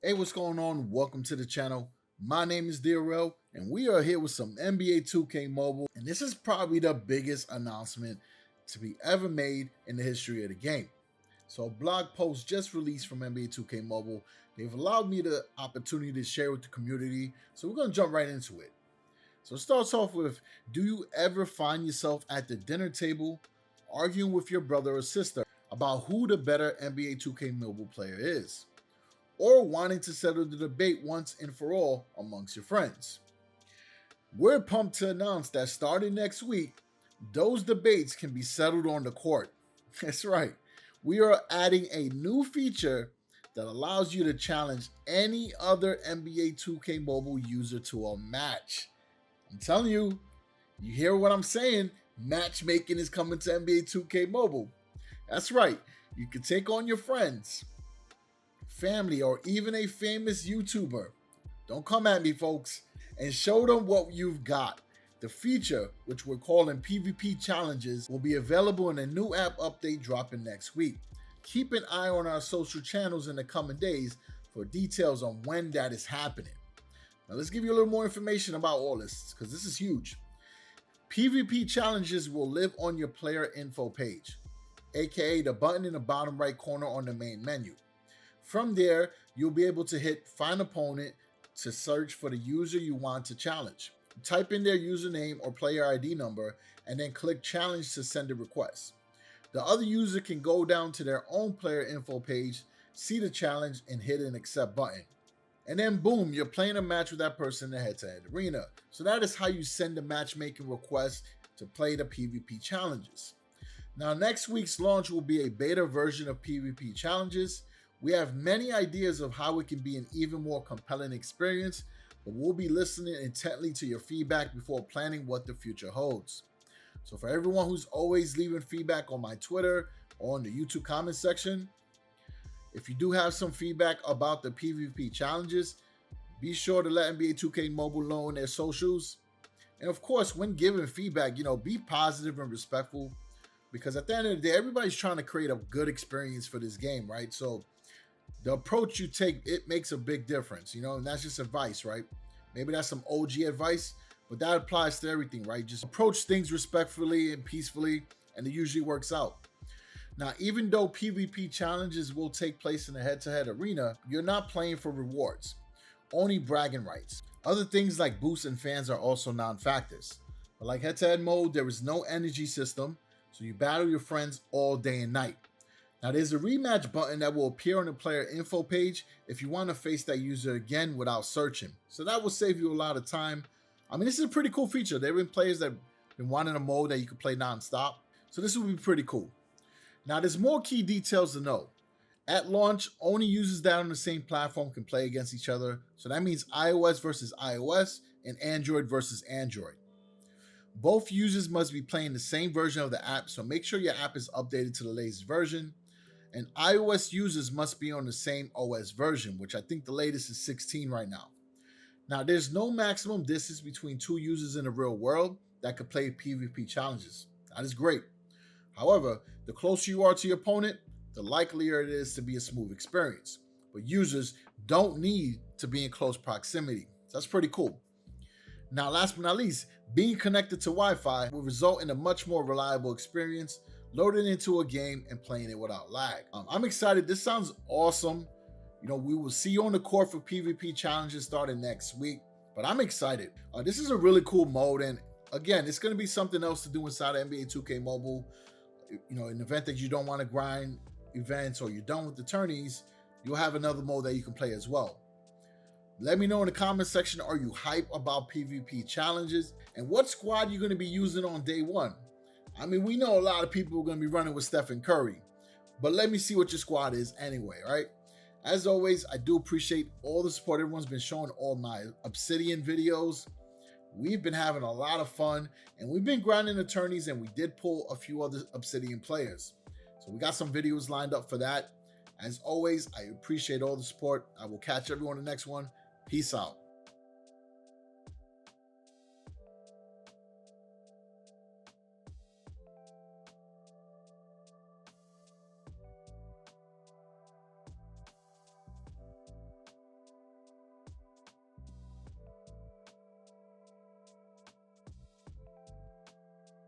Hey, what's going on? Welcome to the channel. My name is DaReal, and we are here with some NBA 2K Mobile, and this is probably the biggest announcement to be ever made in the history of the game. So a blog post just released from NBA 2K Mobile. They've allowed me the opportunity to share with the community, so we're going to jump right into it. So it starts off with, do you ever find yourself at the dinner table arguing with your brother or sister about who the better NBA 2K Mobile player is? Or wanting to settle the debate once and for all amongst your friends? We're pumped to announce that starting next week, those debates can be settled on the court. That's right. We are adding a new feature that allows you to challenge any other NBA 2K Mobile user to a match. I'm telling you, you hear what I'm saying? Matchmaking is coming to NBA 2K Mobile. That's right. You can take on your friends, family, or even a famous YouTuber. Don't come at me, folks, and show them what you've got. The feature, which we're calling PvP Challenges, will be available in a new app update dropping next week. Keep an eye on our social channels in the coming days for details on when that is happening. Now let's give you a little more information about all this, because this is huge. PvP Challenges will live on your player info page, aka the button in the bottom right corner on the main menu. From there, you'll be able to hit Find Opponent to search for the user you want to challenge. Type in their username or player ID number and then click Challenge to send a request. The other user can go down to their own player info page, see the challenge, and hit an Accept button. And then boom, you're playing a match with that person in a head-to-head arena. So that is how you send a matchmaking request to play the PvP challenges. Now, next week's launch will be a beta version of PvP challenges. We have many ideas of how it can be an even more compelling experience, but we'll be listening intently to your feedback before planning what the future holds. So for everyone who's always leaving feedback on my Twitter or on the YouTube comment section, if you do have some feedback about the PvP challenges, be sure to let NBA 2K Mobile know on their socials. And of course, when giving feedback, be positive and respectful, because at the end of the day, everybody's trying to create a good experience for this game, right? So the approach you take, it makes a big difference, and that's just advice, right? Maybe that's some OG advice, but that applies to everything, right? Just approach things respectfully and peacefully, and it usually works out. Now, even though PvP challenges will take place in a head-to-head arena, you're not playing for rewards, only bragging rights. Other things like boosts and fans are also non-factors. But like head-to-head mode, there is no energy system, so you battle your friends all day and night. Now, there's a rematch button that will appear on the player info page if you want to face that user again without searching. So that will save you a lot of time. I mean, this is a pretty cool feature. There have been players that have been wanting a mode that you can play non-stop. So this will be pretty cool. Now, there's more key details to know. At launch, only users that are on the same platform can play against each other. So that means iOS versus iOS and Android versus Android. Both users must be playing the same version of the app, so make sure your app is updated to the latest version. And iOS users must be on the same OS version, which I think the latest is 16 right now. Now, there's no maximum distance between two users in the real world that could play PvP challenges. That is great. However, the closer you are to your opponent, the likelier it is to be a smooth experience. But users don't need to be in close proximity. So that's pretty cool. Now, last but not least, being connected to Wi-Fi will result in a much more reliable experience, loading into a game and playing it without lag. I'm excited. This sounds awesome. We will see you on the court for PvP challenges starting next week, but I'm excited. This is a really cool mode, and again, it's going to be something else to do inside of NBA 2K Mobile. An event that you don't want to grind events or you're done with the tourneys, you'll have another mode that you can play as well. Let me know in the comment section, are you hype about PvP challenges? And what squad you're going to be using on day one? I mean, we know a lot of people are going to be running with Stephen Curry, but let me see what your squad is anyway, right? As always, I do appreciate all the support everyone's been showing all my Obsidian videos. We've been having a lot of fun, and we've been grinding attorneys, and we did pull a few other Obsidian players. So we got some videos lined up for that. As always, I appreciate all the support. I will catch everyone in the next one. Peace out.